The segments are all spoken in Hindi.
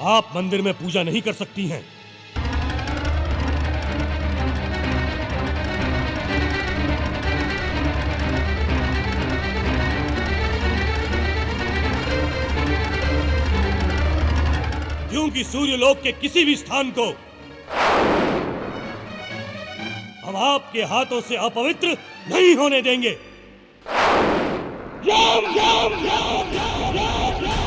आप मंदिर में पूजा नहीं कर सकती हैं। क्योंकि सूर्यलोक के किसी भी स्थान को हम आपके हाथों से अपवित्र नहीं होने देंगे। राम राम राम राम राम राम।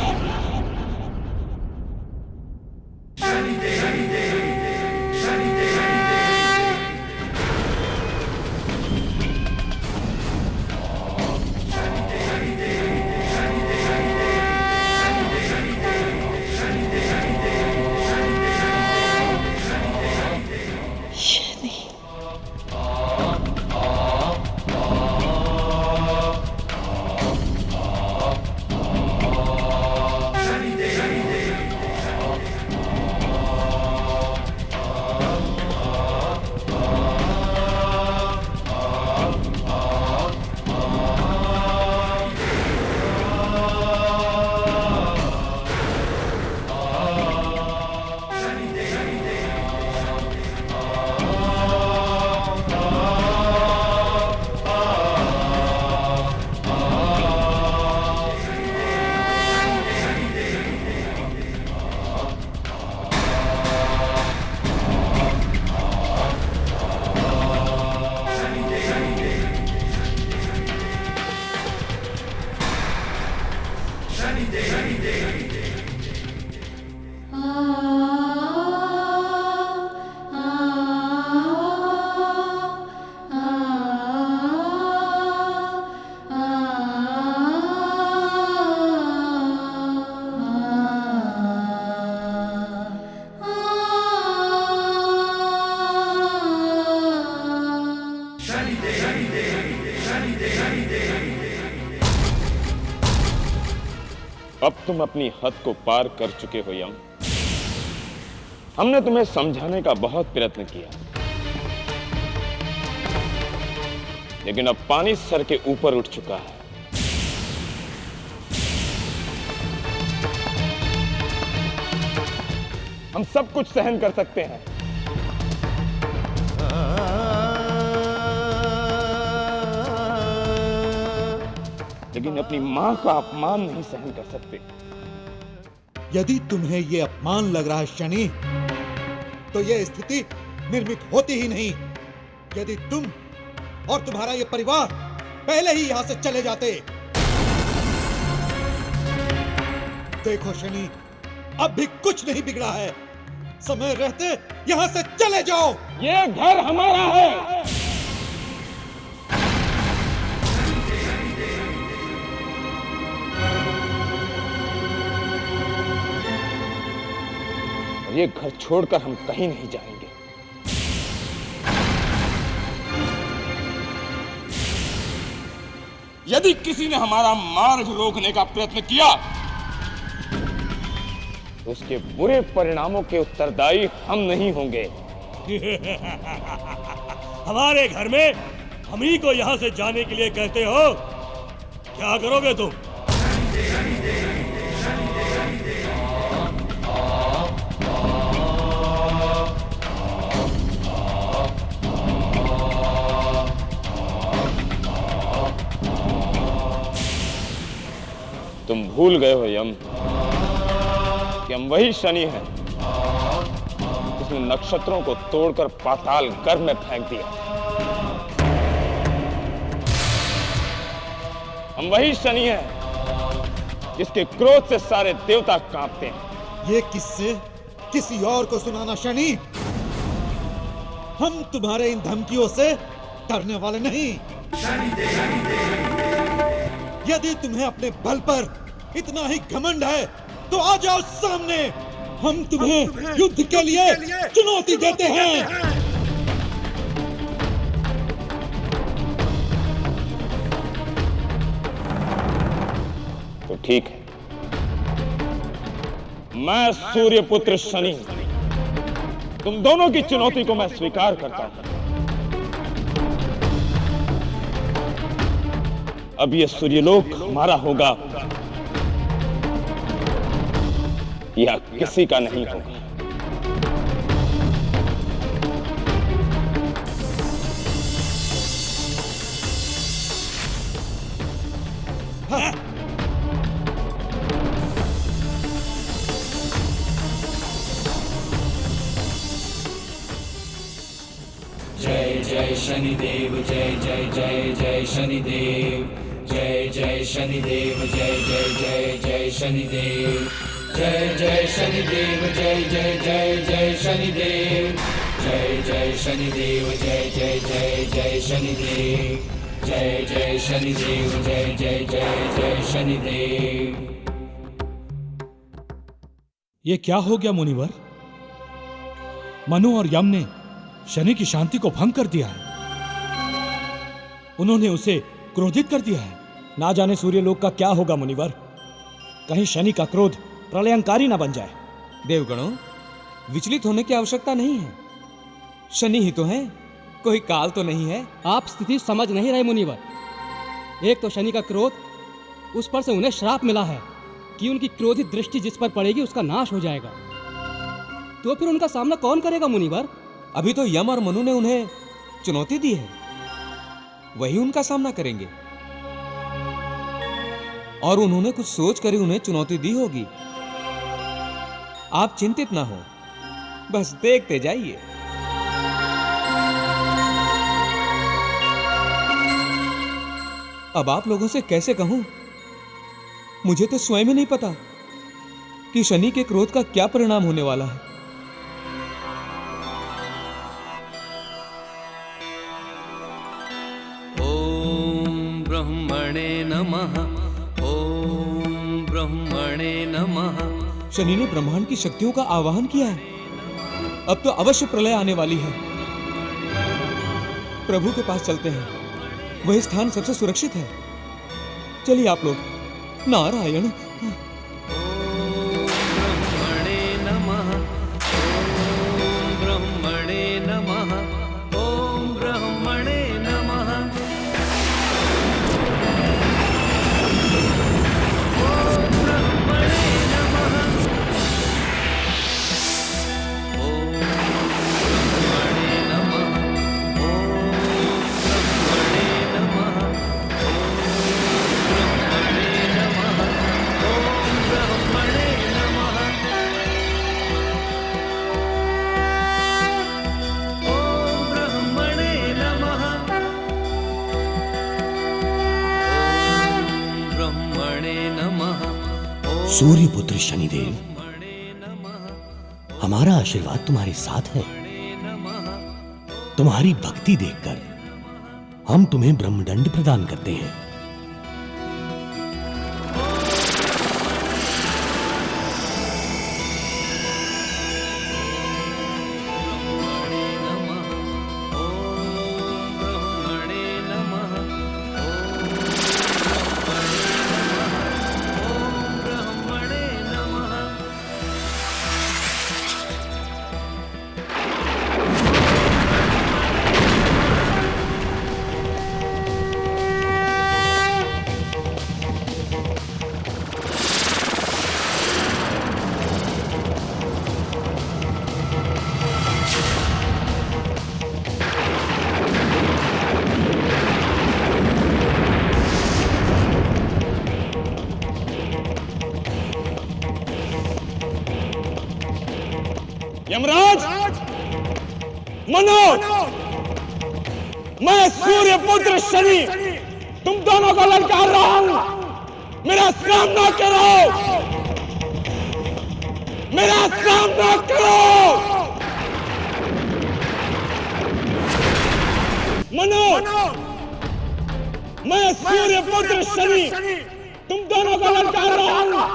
अब तुम अपनी हद को पार कर चुके हो यम। हमने तुम्हें समझाने का बहुत प्रयत्न किया, लेकिन अब पानी सर के ऊपर उठ चुका है। हम सब कुछ सहन कर सकते हैं, लेकिन अपनी मां का अपमान नहीं सहन कर सकते। यदि तुम्हें यह अपमान लग रहा है शनि, तो यह स्थिति निर्मित होती ही नहीं यदि तुम और तुम्हारा यह परिवार पहले ही यहां से चले जाते। देखो शनि, अब भी कुछ नहीं बिगड़ा है। समय रहते यहां से चले जाओ। यह घर हमारा है। ये घर छोड़कर हम कहीं नहीं जाएंगे। यदि किसी ने हमारा मार्ग रोकने का प्रयत्न किया, तो उसके बुरे परिणामों के उत्तरदायी हम नहीं होंगे। हमारे घर में हम ही को यहां से जाने के लिए कहते हो, क्या करोगे तुम? तुम भूल गए हो यम कि हम वही शनि हैं जिसने नक्षत्रों को तोड़कर पाताल गर्भ में फेंक दिया। हम वही शनि हैं जिसके क्रोध से सारे देवता कांपते हैं। ये किससे किसी और को सुनाना शनि। हम तुम्हारे इन धमकियों से डरने वाले नहीं। यदि तुम्हें अपने बल पर इतना ही घमंड है तो आ जाओ सामने। हम तुम्हें युद्ध के लिए चुनौती देते हैं। तो ठीक है, मैं सूर्यपुत्र शनि तुम दोनों की चुनौती को मैं स्वीकार करता हूं। अब यह सूर्यलोक हमारा होगा। या किसी का नहीं होगा। जय जय शनिदेव, जय जय जय जय शनिदेव, जय जय शनिदेव, जय जय जय जय शनिदेव, जय जय शनिदेव, जय जय जय जय शनिदेव, जय जय शनिदेव, जय जय जय जय शनिदेव, जय जय शनिदेव, जय जय जय जय शनिदेव। ये क्या हो गया मुनिवर? मनु और यम ने शनि की शांति को भंग कर दिया है। उन्होंने उसे क्रोधित कर दिया है। ना जाने सूर्यलोक का क्या होगा मुनिवर। कहीं शनि का क्रोध प्रलयंकारी ना बन जाए। देवगणों, विचलित होने की आवश्यकता नहीं है। शनि ही तो है, कोई काल तो नहीं है। आप स्थिति समझ नहीं रहे मुनिवर। एक तो शनि का क्रोध, उस पर से उन्हें श्राप मिला है कि उनकी क्रोधित दृष्टि जिस पर पड़ेगी उसका नाश हो जाएगा। तो फिर उनका सामना कौन करेगा मुनिवर? अभी तो यम और मनु ने उन्हें चुनौती दी है, वही उनका सामना करेंगे। और उन्होंने कुछ सोच कर ही उन्हें चुनौती दी होगी। आप चिंतित ना हो, बस देखते जाइए। अब आप लोगों से कैसे कहूं, मुझे तो स्वयं ही नहीं पता कि शनि के क्रोध का क्या परिणाम होने वाला है। ओम ब्रह्मणे नमः, ओम ब्रह्मणे नमः। शनि ने ब्रह्मांड की शक्तियों का आवाहन किया है। अब तो अवश्य प्रलय आने वाली है। प्रभु के पास चलते हैं, वही स्थान सबसे सुरक्षित है। चलिए आप लोग। नारायण। ओम ब्रह्मणे नमः, ओम ब्रह्मणे नमः, ओम ब्रह्मणे नमः, ओम ब्रह्मणे नमः, ओम ब्रह्मणे नमः, ओम ब्रह्मणे नमः, ओम ब्रह्मणे नमः, ओम ब्रह्मणे नमः, ओम ब्रह्मणे नमः, ओम सूर्यपुत्र शनिदेव, ब्रह्मणे नमः, हमारा आशीर्वाद तुम्हारे साथ है। नमः। तुम्हारी भक्ति देखकर हम तुम्हें ब्रह्मदंड प्रदान करते हैं। यमराज, मनु, मैं सूर्यपुत्र शनि तुम दोनों को ललकार रहा हूं। मेरा सामना करो, मेरा सामना करो। मनु, मैं सूर्यपुत्र शनि तुम दोनों को ललकार रहा हूं।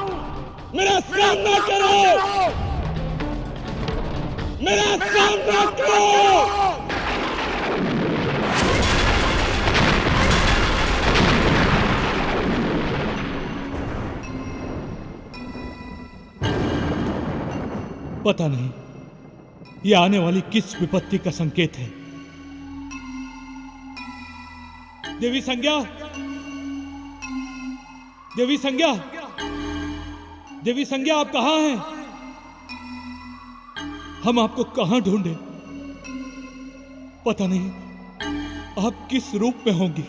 मेरा सामना करो, मेरा सामना करो। पता नहीं ये आने वाली किस विपत्ति का संकेत है। देवी संज्ञा, देवी संज्ञा, देवी संज्ञा, आप कहां हैं? हम आपको कहां ढूंढें? पता नहीं आप किस रूप में होंगी।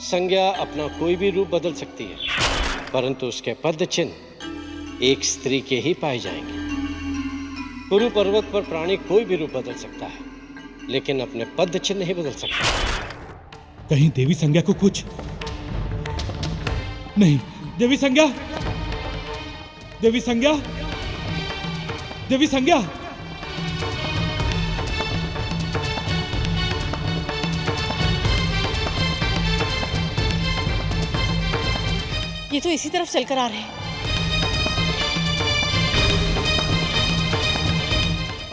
संज्ञा अपना कोई भी रूप बदल सकती है, परंतु उसके पद चिन्ह एक स्त्री के ही पाए जाएंगे। कुरु पर्वत पर प्राणी कोई भी रूप बदल सकता है, लेकिन अपने पद चिन्ह नहीं बदल सकता। कहीं देवी संज्ञा को कुछ नहीं। देवी संज्ञा, देवी संज्ञा, देवी संज्ञा। ये तो इसी तरफ चलकर आ रहे हैं।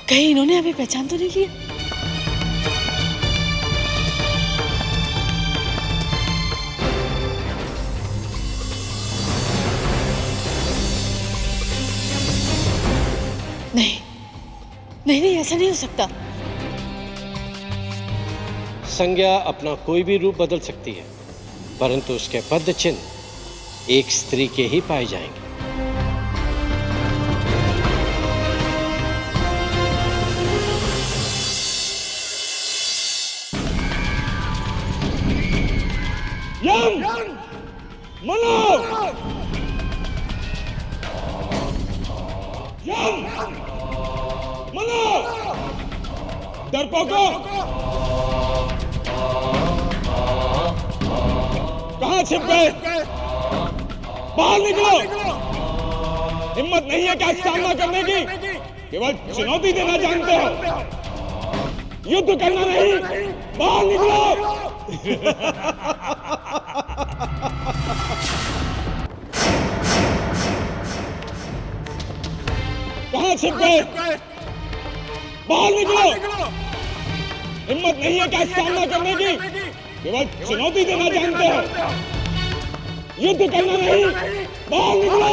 कहीं इन्होंने हमें पहचान तो नहीं लिया? नहीं नहीं नहीं, ऐसा नहीं हो सकता। संज्ञा अपना कोई भी रूप बदल सकती है, परंतु उसके पद चिन्ह एक स्त्री के ही पाए जाएंगे। डरपोको, कहां छिप गए? बाहर निकलो। हिम्मत नहीं है क्या सामना करने की? केवल चुनौती देना जानते हो, युद्ध करना नहीं। बाहर निकलो। कहां छिप गए? बाहर निकलो। हिम्मत नहीं है क्या सामना करने की? केवल चुनौती देना जानते हो, युद्ध करना नहीं। बाहर निकलो।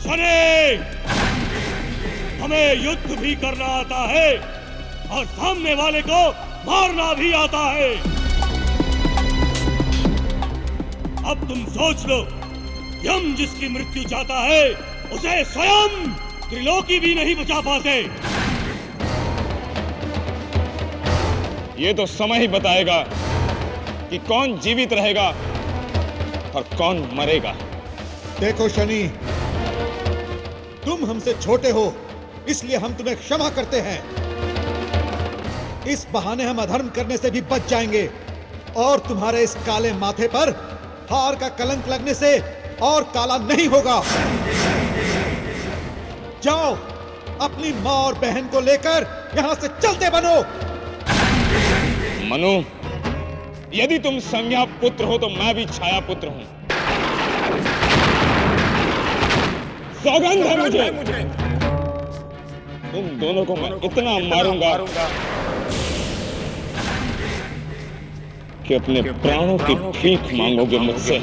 शनि, हमें युद्ध भी करना आता है और सामने वाले को मारना भी आता है। अब तुम सोच लो, यम जिसकी मृत्यु चाहता है उसे स्वयं त्रिलोकी भी नहीं बचा पाते। ये तो समय ही बताएगा कि कौन जीवित रहेगा और कौन मरेगा। देखो शनि, तुम हमसे छोटे हो, इसलिए हम तुम्हें क्षमा करते हैं। इस बहाने हम अधर्म करने से भी बच जाएंगे और तुम्हारे इस काले माथे पर हार का कलंक लगने से और काला नहीं होगा। जाओ, अपनी मां और बहन को लेकर यहां से चलते बनो। मनु, यदि तुम संज्ञा पुत्र हो तो मैं भी छाया पुत्र हूं। सौगंध है मुझे, तुम दोनों को मैं इतना मारूंगा कि अपने प्राणों की भीख मांगोगे मुझसे।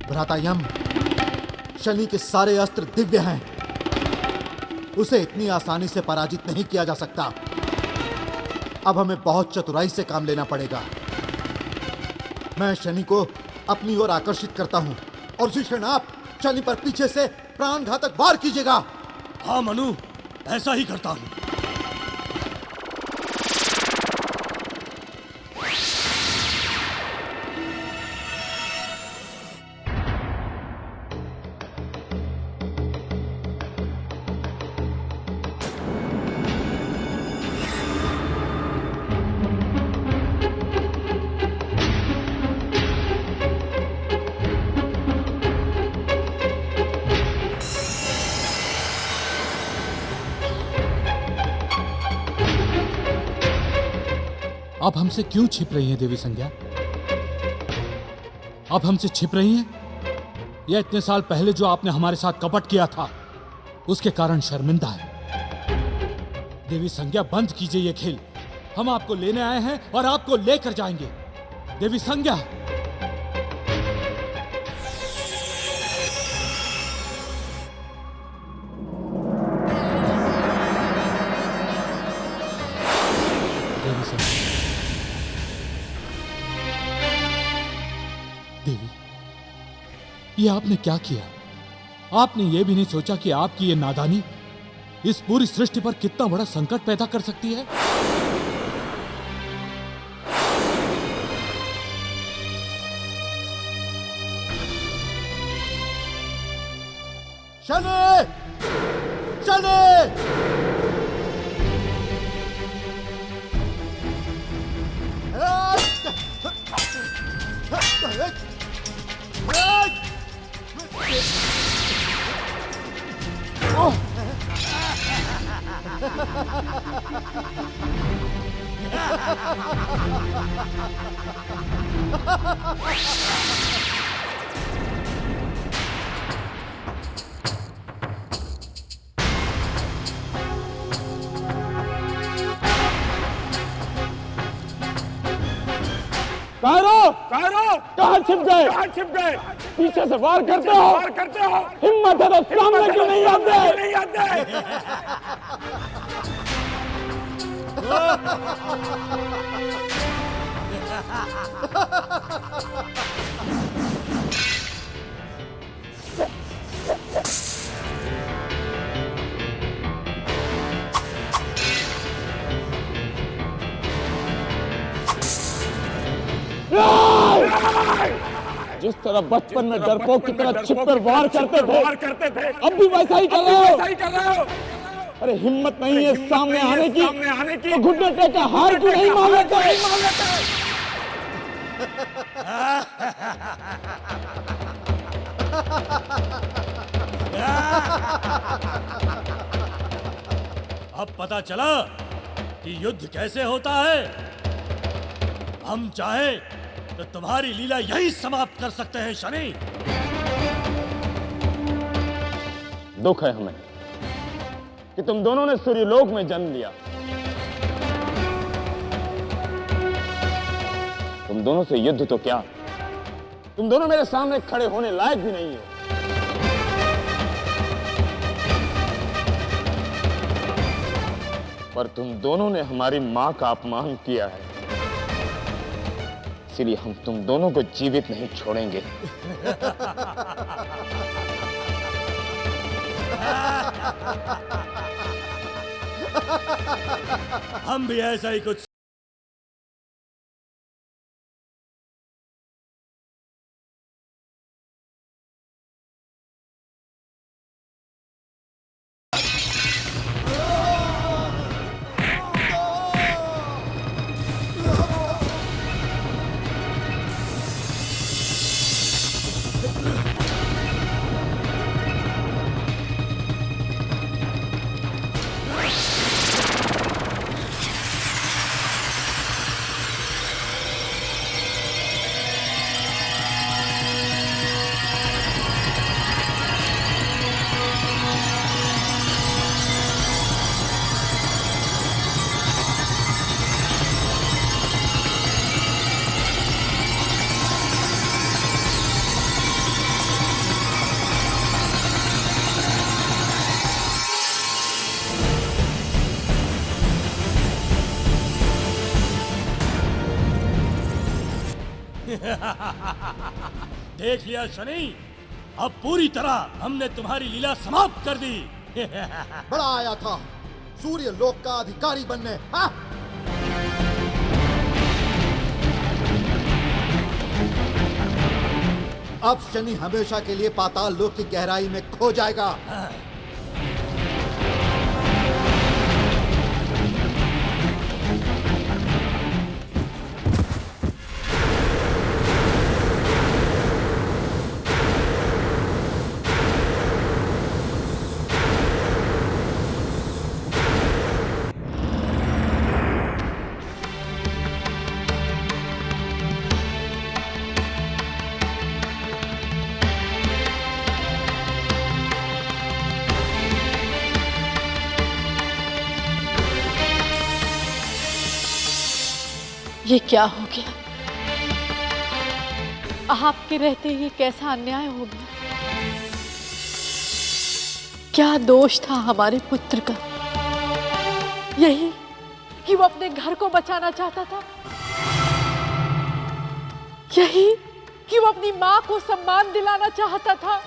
भ्राता यम, शनि के सारे अस्त्र दिव्य हैं। उसे इतनी आसानी से पराजित नहीं किया जा सकता। अब हमें बहुत चतुराई से काम लेना पड़ेगा। मैं शनि को अपनी ओर आकर्षित करता हूं और उसी क्षण आप शनि पर पीछे से प्राणघातक वार कीजिएगा। हाँ मनु, ऐसा ही करता हूं। आप हमसे क्यों छिप रही हैं देवी संज्ञा? आप हमसे छिप रही हैं या इतने साल पहले जो आपने हमारे साथ कपट किया था उसके कारण शर्मिंदा है? देवी संज्ञा, बंद कीजिए ये खेल। हम आपको लेने आए हैं और आपको लेकर जाएंगे। देवी संज्ञा, देवी, ये आपने क्या किया? आपने ये भी नहीं सोचा कि आपकी ये नादानी इस पूरी सृष्टि पर कितना बड़ा संकट पैदा कर सकती है? शनि! शनि! कहाँ छिप गए? पीछे से वार करते हो? हिम्मत है तो सामने क्यों नहीं आते? जिस तरह बचपन में डरपोक की तरह छिपकर वार करते थे, अब भी वैसा ही कर रहे हो। अरे हिम्मत नहीं है सामने आने की, तो घुटने टेक हार क्यों नहीं मान लेते? अब पता चला कि युद्ध कैसे होता है। हम चाहे तो तुम्हारी लीला यही समाप्त कर सकते हैं शनि। दुख है हमें कि तुम दोनों ने सूर्यलोक में जन्म लिया। तुम दोनों से युद्ध तो क्या, तुम दोनों मेरे सामने खड़े होने लायक भी नहीं हो। पर तुम दोनों ने हमारी मां का अपमान किया है, इसलिए हम तुम दोनों को जीवित नहीं छोड़ेंगे। हम भी ऐसा ही कुछ देख लिया शनि, अब पूरी तरह हमने तुम्हारी लीला समाप्त कर दी। बड़ा आया था सूर्य लोक का अधिकारी बनने, हाँ? अब शनि हमेशा के लिए पाताल लोक की गहराई में खो जाएगा। ये क्या हो गया? आपके रहते ये कैसा अन्याय हो गया? क्या दोष था हमारे पुत्र का? यही कि वो अपने घर को बचाना चाहता था, यही कि वो अपनी मां को सम्मान दिलाना चाहता था।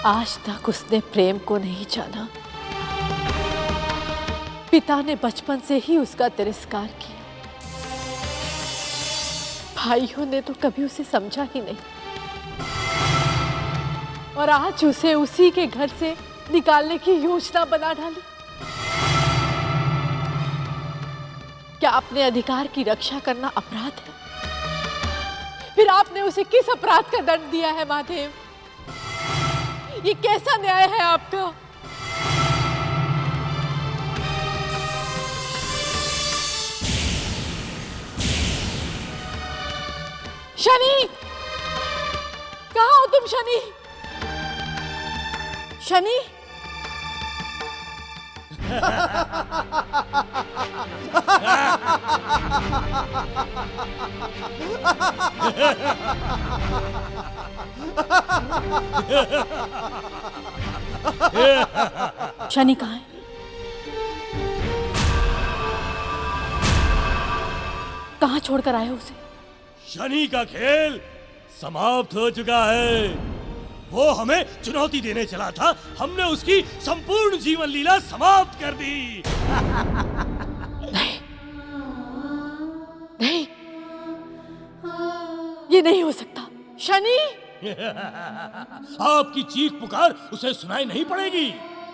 आज तक उसने प्रेम को नहीं जाना। पिता ने बचपन से ही उसका तिरस्कार किया। भाइयों ने तो कभी उसे समझा ही नहीं, और आज उसे उसी के घर से निकालने की योजना बना डाली। क्या अपने अधिकार की रक्षा करना अपराध है? फिर आपने उसे किस अपराध का दंड दिया है महादेव? ये कैसा न्याय है आपका? शनि, कहाँ हो तुम शनि? शनि, शनि कहाँ है? कहाँ छोड़कर आए हो उसे? शनि का खेल समाप्त हो चुका है। वो हमें चुनौती देने चला था, हमने उसकी संपूर्ण जीवन लीला समाप्त कर दी। नहीं, नहीं, ये नहीं हो सकता। शनि, आपकी चीख पुकार उसे सुनाई नहीं पड़ेगी।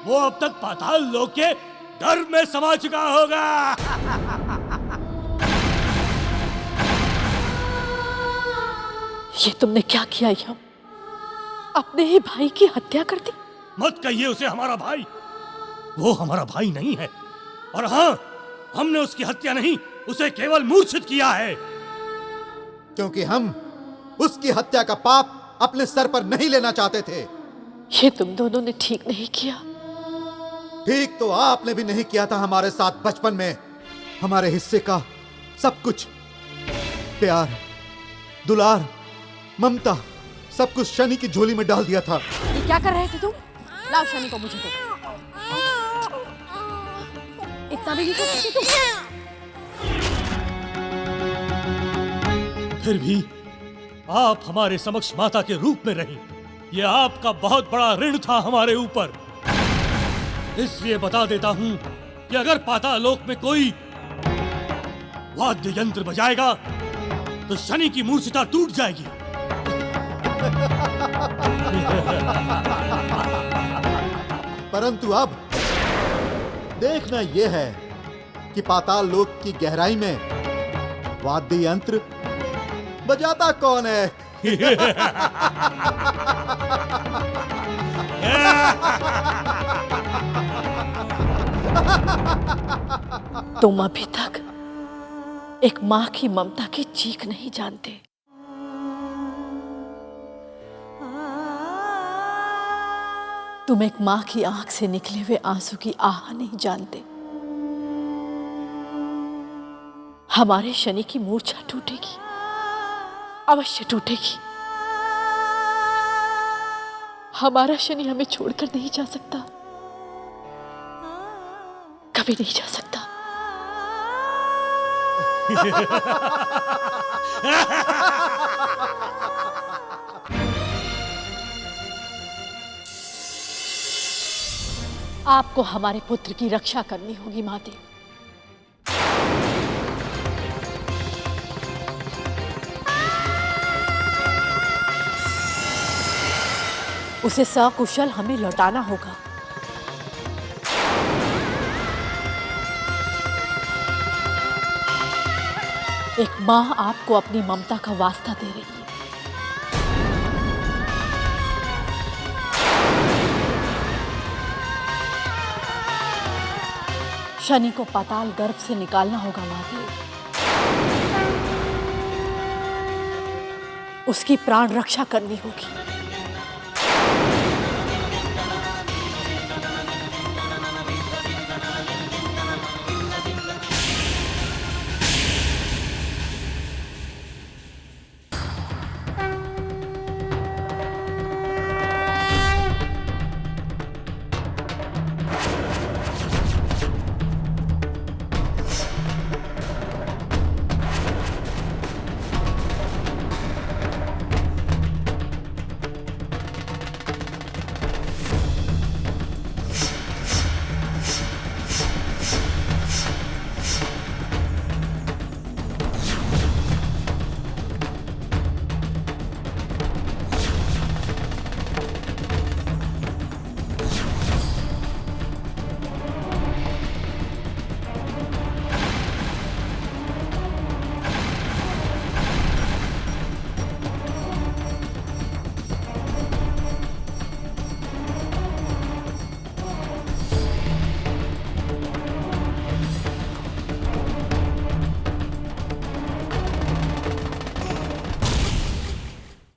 वो अब तक पाताल लोक के गर्भ में समा चुका होगा। ये तुमने क्या किया यम? अपने ही भाई की हत्या कर दी। मत कहिए उसे हमारा भाई, वो हमारा भाई नहीं है। और हाँ, हमने उसकी हत्या नहीं, उसे केवल मूर्छित किया है। क्योंकि हम उसकी हत्या का पाप अपने सर पर नहीं लेना चाहते थे। ये तुम दोनों ने ठीक नहीं किया। ठीक तो आपने भी नहीं किया था हमारे साथ बचपन में। हमारे हिस्से का सब कुछ, प्यार, दुलार, ममता, सब कुछ शनि की झोली में डाल दिया था। ये क्या कर रहे थे तुम? लाओ शनि को मुझे दो। इतना भी नहीं कर सकते तुम? फिर भी आप हमारे समक्ष माता के रूप में रही। ये आपका बहुत बड़ा ऋण था हमारे ऊपर। इसलिए बता देता हूं कि अगर पाताल लोक में कोई वाद्य यंत्र बजाएगा तो शनि की मूर्छिता टूट जाएगी। परंतु अब देखना यह है कि पाताल लोक की गहराई में वाद्य यंत्र बजाता कौन है। तुम अभी तक एक मां की ममता की चीख नहीं जानते। तुम एक मां की आंख से निकले हुए आंसू की आह नहीं जानते। हमारे शनि की मूर्छा टूटेगी, अवश्य टूटेगी। हमारा शनि हमें छोड़कर नहीं जा सकता। भी नहीं जा सकता। आपको हमारे पुत्र की रक्षा करनी होगी महादेव। उसे सकुशल हमें लौटाना होगा। एक मां आपको अपनी ममता का वास्ता दे रही है। शनि को पाताल गर्भ से निकालना होगा महादेव। उसकी प्राण रक्षा करनी होगी।